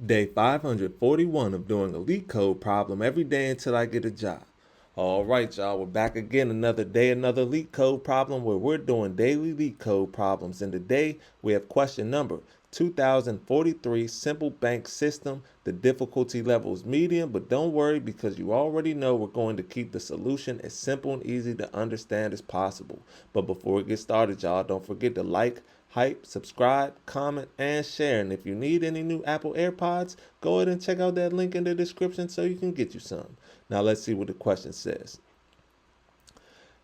Day 541 of doing a LeetCode problem every day until I get a job. All right, y'all, we're back again another day, another LeetCode problem where we're doing daily LeetCode problems. And today we have question number 2043, simple bank system. The difficulty level is medium, but don't worry because you already know we're going to keep the solution as simple and easy to understand as possible. But before we get started, y'all, don't forget to like, hype, subscribe, comment, and share. And if you need any new Apple AirPods, go ahead and check out that link in the description so you can get you some. Now let's see what the question says.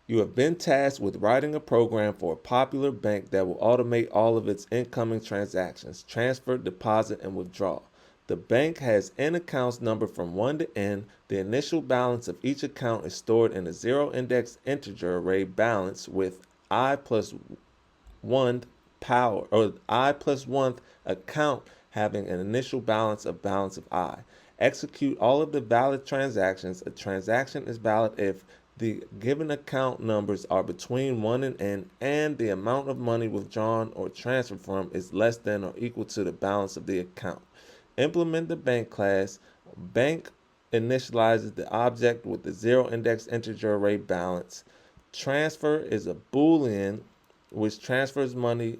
You have been tasked with writing a program for a popular bank that will automate all of its incoming transactions, transfer, deposit, and withdrawal. The bank has n accounts numbered from 1 to n. The initial balance of each account is stored in a zero-index integer array balance with I plus 1 power, or I plus 1th account having an initial balance of I. Execute all of the valid transactions. A transaction is valid if the given account numbers are between 1 and n, and the amount of money withdrawn or transferred from is less than or equal to the balance of the account. Implement the bank class. Bank initializes the object with the zero index integer array balance. Transfer is a boolean which transfers money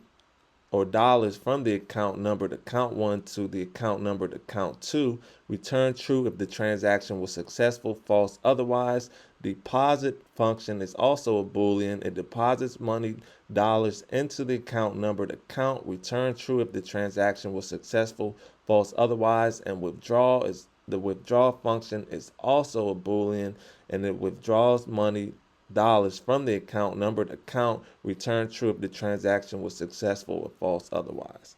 or dollars from the account numbered account 1 to the account numbered account 2. Return true if the transaction was successful, false otherwise. Deposit function is also a boolean. It deposits money dollars into the account numbered account. Return true if the transaction was successful, false otherwise. And the withdraw function is also a boolean, and it withdraws money dollars from the account numbered account. Return true if the transaction was successful or false otherwise.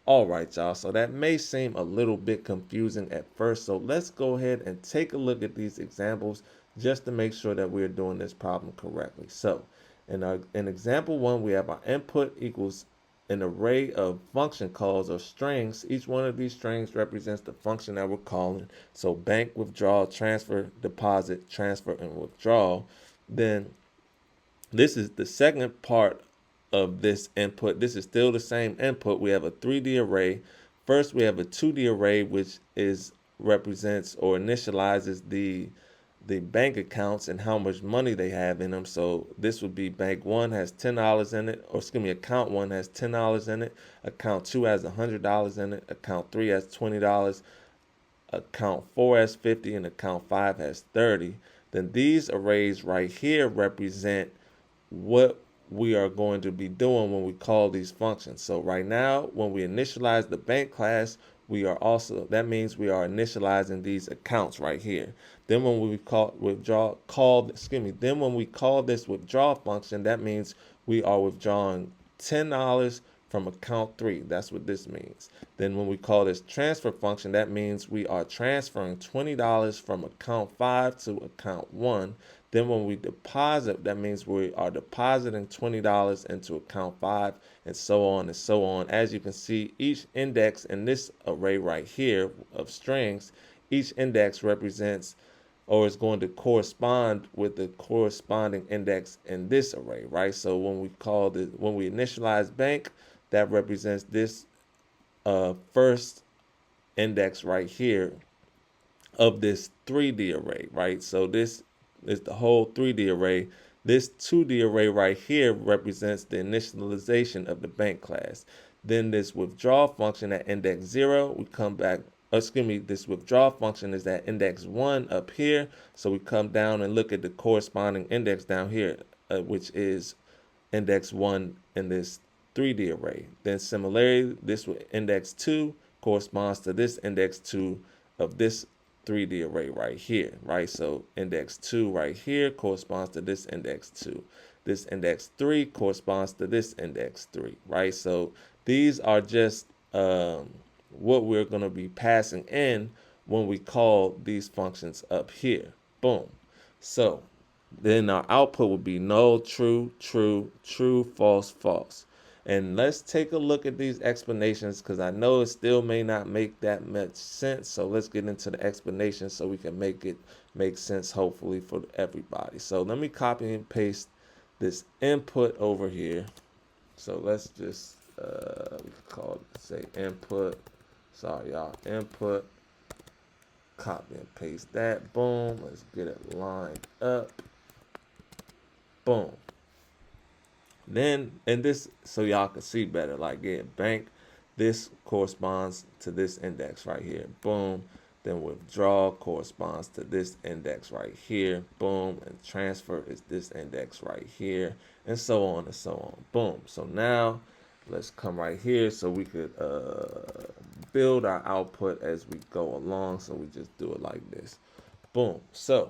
All right, y'all, so that may seem a little bit confusing at first, so let's go ahead and take a look at these examples just to make sure that we're doing this problem correctly. So in example 1, we have our input equals an array of function calls or strings. Each one of these strings represents the function that we're calling. So bank, withdraw, transfer, deposit, transfer, and withdrawal. Then this is the second part of this input. This is still the same input. We have a 3D array. First, we have a 2D array, which represents or initializes the bank accounts and how much money they have in them. So this would be bank 1 has $10 in it, or excuse me, account 1 has $10 in it, account 2 has $100 in it, account 3 has $20, account 4 has 50, and account 5 has 30. Then these arrays right here represent what we are going to be doing when we call these functions. So right now, when we initialize the bank class, that means we are initializing these accounts right here. Then when we call this withdraw function, that means we are withdrawing $10 from account 3. That's what this means. Then when we call this transfer function, that means we are transferring $20 from account 5 to account 1. Then when we deposit, that means we are depositing $20 into account 5, and so on and so on. As you can see, each index in this array right here of strings, each index represents or is going to correspond with the corresponding index in this array, right? So when we initialize bank, that represents this first index right here of this 3D array, right? So this is the whole 3D array. This 2D array right here represents the initialization of the bank class. Then this withdraw function at index 0, we come back, this withdraw function is at index 1 up here. So we come down and look at the corresponding index down here, which is index 1 in this 3D array. Then similarly, this index 2 corresponds to this index 2 of this 3D array right here, right? So index 2 right here corresponds to this index 2. This index 3 corresponds to this index 3, right? So these are just what we're going to be passing in when we call these functions up here. Boom. So then our output would be null, true, true, true, false, false. And let's take a look at these explanations because I know it still may not make that much sense. So let's get into the explanation so we can make it make sense, hopefully, for everybody. So let me copy and paste this input over here. So let's just we could call it, say, input Sorry, y'all. Input, copy and paste that. Boom. Let's get it lined up. Boom. Then, and this, so y'all can see better, like, yeah, bank, this corresponds to this index right here. Boom. Then withdraw corresponds to this index right here. Boom. And transfer is this index right here. And so on and so on. Boom. So now let's come right here so we could build our output as we go along. So we just do it like this. Boom. So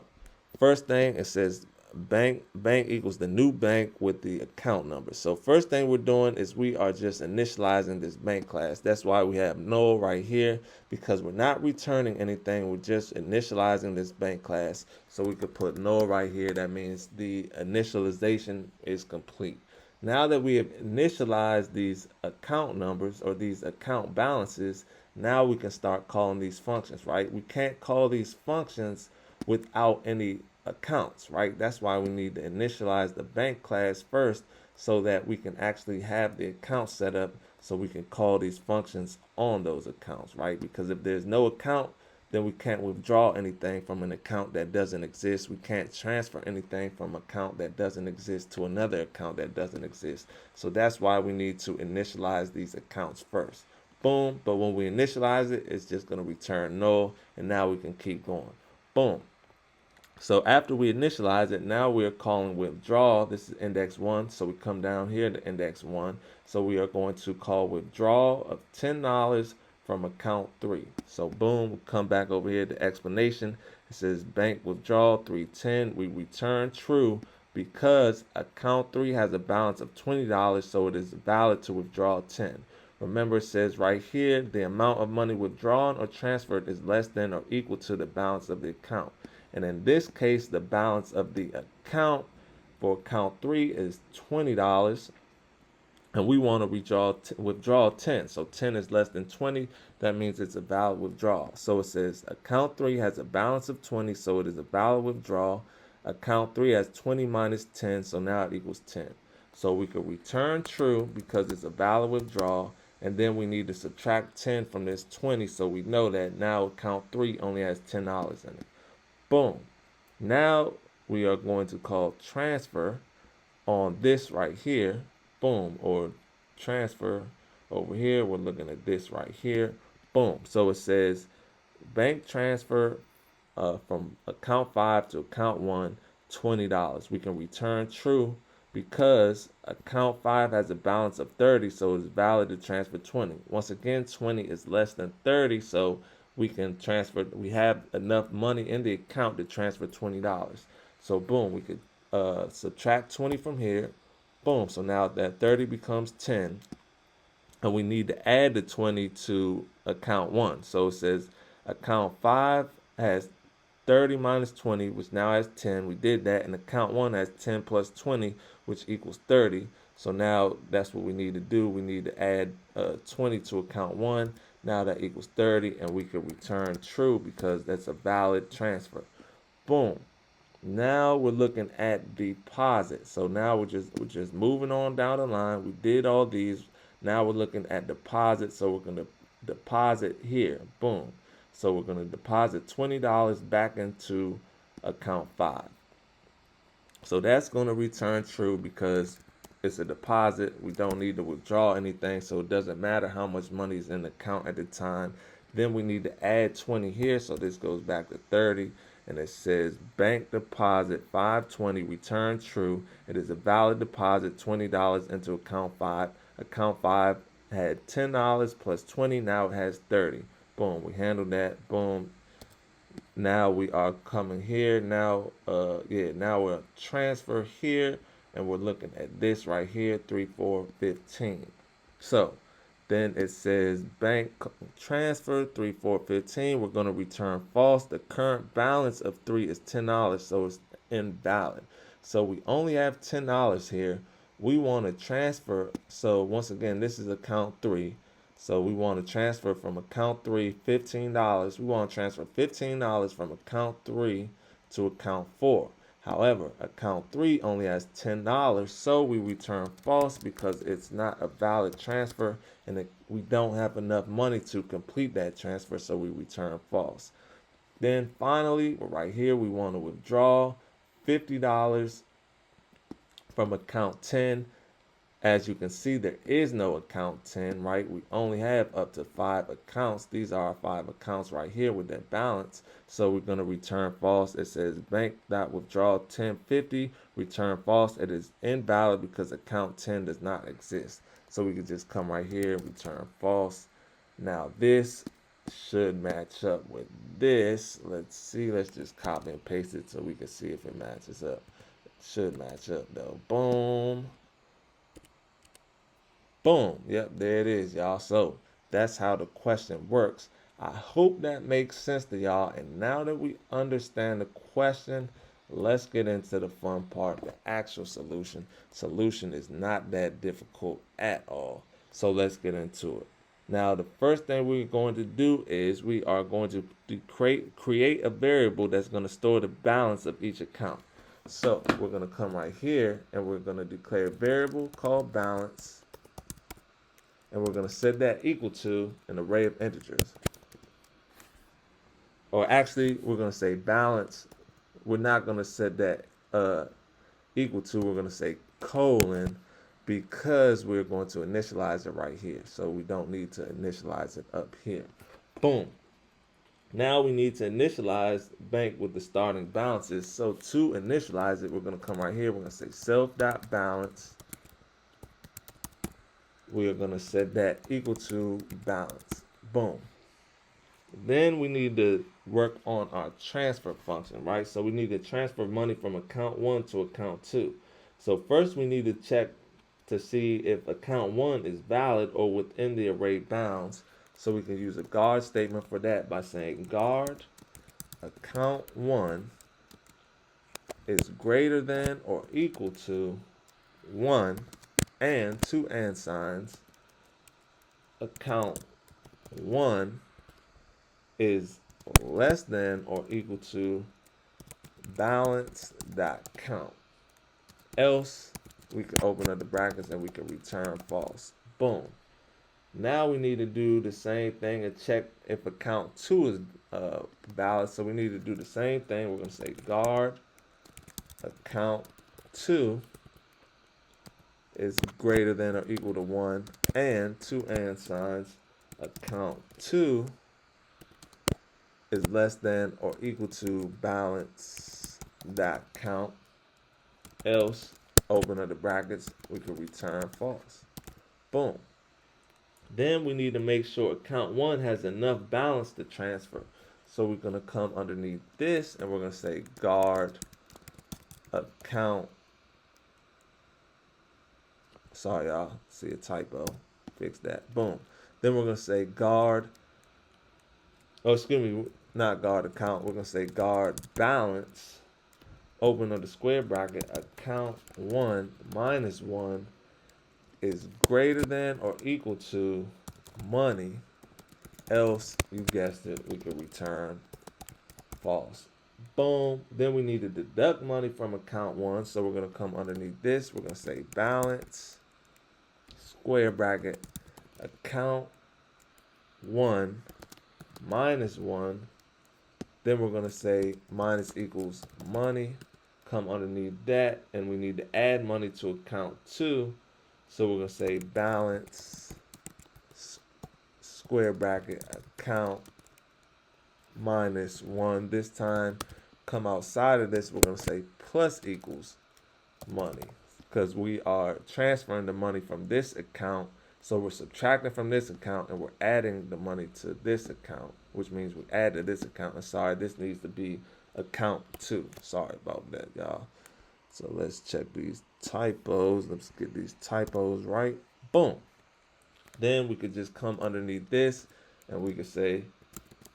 first thing, it says bank equals the new bank with the account number. So first thing we're doing is we are just initializing this bank class. That's why we have null right here, because we're not returning anything. We're just initializing this bank class. So we could put null right here. That means the initialization is complete. Now that we have initialized these account numbers or these account balances, now we can start calling these functions, right? We can't call these functions without any accounts, right? That's why we need to initialize the bank class first so that we can actually have the account set up so we can call these functions on those accounts, right? Because if there's no account, then we can't withdraw anything from an account that doesn't exist. We can't transfer anything from an account that doesn't exist to another account that doesn't exist. So that's why we need to initialize these accounts first. Boom. But when we initialize it, it's just going to return null. And now we can keep going. Boom. So after we initialize it, now we're calling withdraw. This is index 1. So we come down here to index 1. So we are going to call withdrawal of $10 from account 3. So boom, we come back over here to explanation. It says bank withdrawal 310. We return true because account 3 has a balance of $20, so it is valid to withdraw 10. Remember, it says right here, the amount of money withdrawn or transferred is less than or equal to the balance of the account. And in this case, the balance of the account for account 3 is $20. And we want to withdraw 10. So 10 is less than 20. That means it's a valid withdrawal. So it says account 3 has a balance of 20. So it is a valid withdrawal. Account 3 has 20 minus 10. So now it equals 10. So we could return true because it's a valid withdrawal. And then we need to subtract 10 from this 20. So we know that now account 3 only has $10 in it. Boom. Now we are going to call transfer on this right here. Boom. Or transfer over here. We're looking at this right here. Boom. So it says bank transfer from account 5 to account 1, $20. We can return true because account 5 has a balance of 30, so it's valid to transfer 20. Once again, 20 is less than 30, so we can transfer. We have enough money in the account to transfer $20. So boom, we could subtract 20 from here. Boom. So now that 30 becomes 10, and we need to add the 20 to account 1. So it says account 5 has 30 minus 20, which now has 10. We did that, and account 1 has 10 plus 20, which equals 30. So now that's what we need to do. We need to add 20 to account 1. Now that equals 30, and we can return true because that's a valid transfer. Boom. Now we're looking at deposit. So now we're just moving on down the line. We did all these. Now we're looking at deposit. So we're going to deposit here. Boom. So we're going to deposit $20 back into account 5. So that's going to return true because it's a deposit. We don't need to withdraw anything, so it doesn't matter how much money is in the account at the time. Then we need to add 20 here, so this goes back to 30. And it says bank deposit 520, return true. It is a valid deposit, $20 into account 5. Account 5 had $10 plus 20, now it has 30. Boom, we handled that. Boom. Now we are coming here. Now now we're transfer here, and we're looking at this right here, 3, 4, 15. So then it says bank transfer 3, 4, 15. We're going to return false. The current balance of 3 is $10, so it's invalid. So we only have $10 here. We want to transfer. So once again, this is account 3. So we want to transfer from account 3 $15. We want to transfer $15 from account 3 to account 4. However, account 3 only has $10, so we return false because it's not a valid transfer and we don't have enough money to complete that transfer, so we return false. Then finally, right here, we want to withdraw $50 from account 10. As you can see, there is no account 10, right? We only have up to 5 accounts. These are our 5 accounts right here with that balance. So we're going to return false. It says bank.withdraw 1050, return false. It is invalid because account 10 does not exist. So we can just come right here and return false. Now this should match up with this. Let's see. Let's just copy and paste it so we can see if it matches up. It should match up though. Boom. Boom. Yep, there it is, y'all. So that's how the question works. I hope that makes sense to y'all. And now that we understand the question, let's get into the fun part, the actual solution. Solution is not that difficult at all. So let's get into it. Now, the first thing we're going to do is we are going to create a variable that's going to store the balance of each account. So we're going to come right here and we're going to declare a variable called balance. And we're going to set that equal to an array of integers. Or actually, we're going to say balance. We're not going to set that equal to. We're going to say colon because we're going to initialize it right here. So we don't need to initialize it up here. Boom. Now we need to initialize bank with the starting balances. So to initialize it, we're going to come right here. We're going to say self.balance. We are going to set that equal to balance. Boom. Then we need to work on our transfer function, right? So we need to transfer money from account 1 to account 2. So first we need to check to see if account 1 is valid or within the array bounds. So we can use a guard statement for that by saying guard account 1 is greater than or equal to 1 and 2 and signs. Account 1 is less than or equal to balance.count. Else, we can open up the brackets and we can return false. Boom. Now we need to do the same thing and check if account 2 is valid. So we need to do the same thing. We're going to say guard account 2 is greater than or equal to 1 and 2 and signs. Account 2 is less than or equal to balance.count. Else, open up the brackets, we can return false. Boom. Then we need to make sure account 1 has enough balance to transfer. So we're going to come underneath this and we're going to say guard account. Sorry, y'all. See a typo. Fix that. Boom. Then we're going to say guard. Oh, excuse me. Not guard account. We're going to say guard balance. Open up the square bracket. Account 1 minus 1 is greater than or equal to money. Else, you guessed it, we could return false. Boom. Then we need to deduct money from account 1. So we're going to come underneath this. We're going to say balance. Square bracket. Account 1 minus 1. Then we're going to say minus equals money. Come underneath that. And we need to add money to account 2. So we're going to say balance. Square bracket. Account minus 1. This time, come outside of this. We're going to say plus equals money. Because we are transferring the money from this account. So we're subtracting from this account and we're adding the money to this account, which means we add to this account. And sorry, this needs to be account 2. Sorry about that, y'all. So let's check these typos. Let's get these typos right. Boom. Then we could just come underneath this and we could say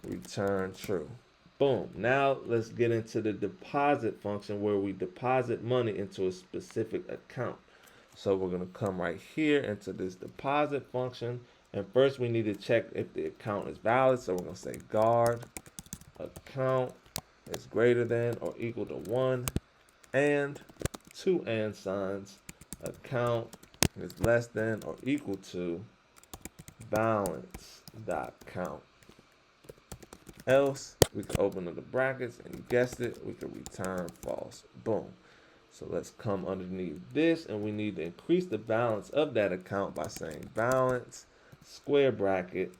return true. Boom. Now let's get into the deposit function where we deposit money into a specific account. So we're going to come right here into this deposit function. And first we need to check if the account is valid. So we're going to say guard account is greater than or equal to 1 and two and signs, account is less than or equal to balance dot count. Else, we can open up the brackets, and you guessed it, we can return false. Boom. So let's come underneath this, and we need to increase the balance of that account by saying balance, square bracket,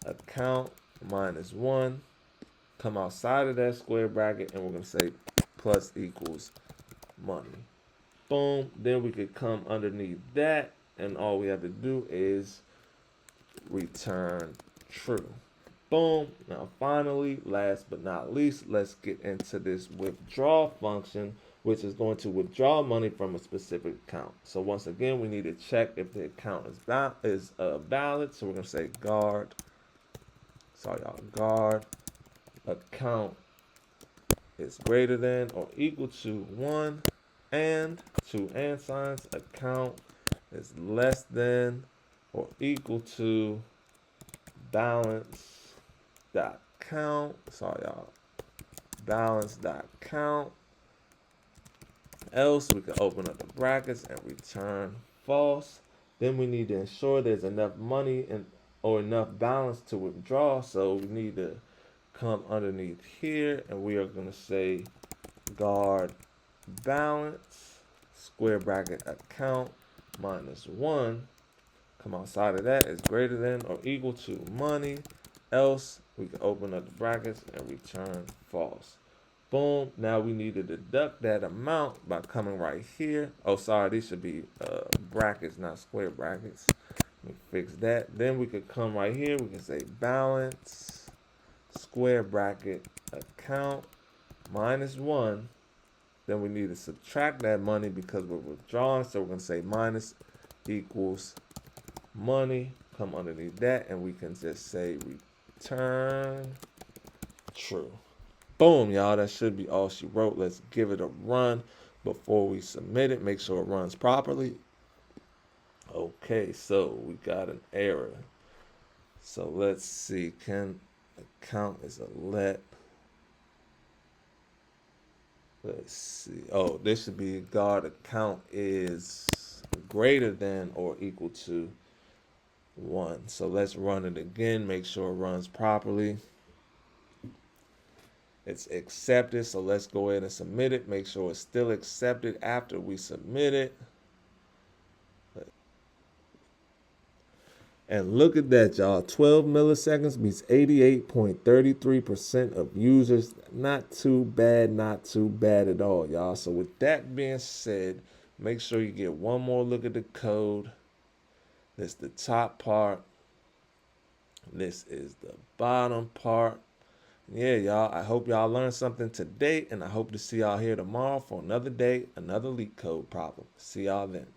account minus 1. Come outside of that square bracket, and we're going to say plus equals money. Boom. Then we could come underneath that, and all we have to do is return true. Boom. Now finally, last but not least, let's get into this withdraw function, which is going to withdraw money from a specific account. So once again, we need to check if the account is valid. So we're going to say guard account is greater than or equal to 1, and two and signs, account is less than or equal to balance dot count. Balance dot count. Else, we can open up the brackets and return false. Then we need to ensure there's enough money or enough balance to withdraw. So we need to come underneath here, and we are going to say guard balance, square bracket account minus 1. Come outside of that is greater than or equal to money. Else, we can open up the brackets and return false. Boom. Now we need to deduct that amount by coming right here. Oh, sorry, these should be brackets, not square brackets. Let me fix that. Then we could come right here. We can say balance, square bracket, account, minus 1. Then we need to subtract that money because we're withdrawing. So we're going to say minus equals money. Come underneath that, and we can just say return true. Boom, y'all. That should be all she wrote. Let's give it a run before we submit it. Make sure it runs properly. Okay, so we got an error. So let's see. Can account is a let. Let's see. Oh, this should be guard account is greater than or equal to 1. So let's run it again. Make sure it runs properly. It's accepted, so let's go ahead and submit it. Make sure it's still accepted after we submit it. And look at that, y'all. 12 milliseconds means 88.33% of users. Not too bad, not too bad at all, y'all. So with that being said, make sure you get one more look at the code. This is the top part. This is the bottom part. Yeah, y'all, I hope y'all learned something today, and I hope to see y'all here tomorrow for another day, another LeetCode problem. See y'all then.